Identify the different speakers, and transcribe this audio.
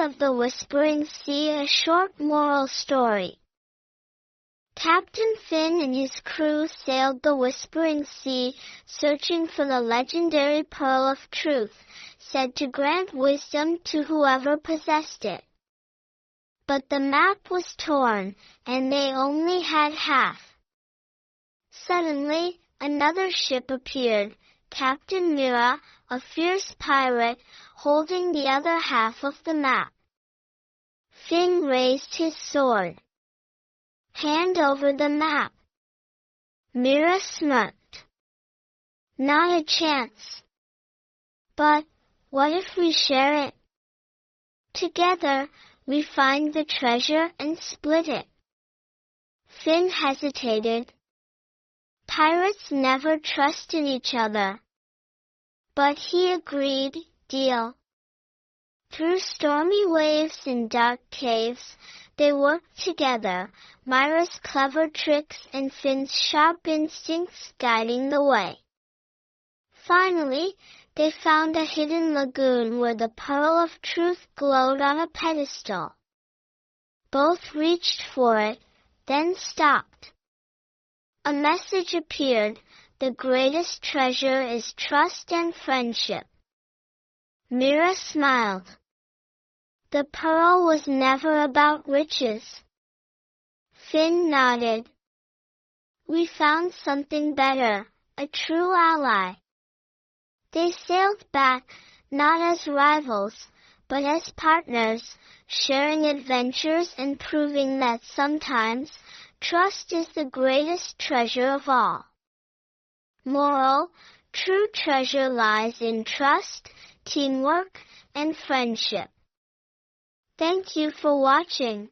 Speaker 1: of the Whispering Sea, a short moral story. Captain Finn and his crew sailed the Whispering Sea, searching for the legendary Pearl of Truth, said to grant wisdom to whoever possessed it. But the map was torn, and they only had half. Suddenly, another ship appeared, Captain Mira, a fierce pirate, holding the other half of the map. Finn raised his sword. Hand over the map. Mira smirked. Not a chance. But, what if we share it? Together, we find the treasure and split it. Finn hesitated. Pirates never trusted each other. But he agreed, deal. Through stormy waves and dark caves, they worked together, Myra's clever tricks and Finn's sharp instincts guiding the way. Finally, they found a hidden lagoon where the Pearl of Truth glowed on a pedestal. Both reached for it, then stopped. A message appeared, the greatest treasure is trust and friendship. Mira smiled. The pearl was never about riches. Finn nodded. We found something better, a true ally. They sailed back, not as rivals, but as partners, sharing adventures and proving that sometimes, trust is the greatest treasure of all. Moral: true treasure lies in trust, teamwork, and friendship. Thank you for watching.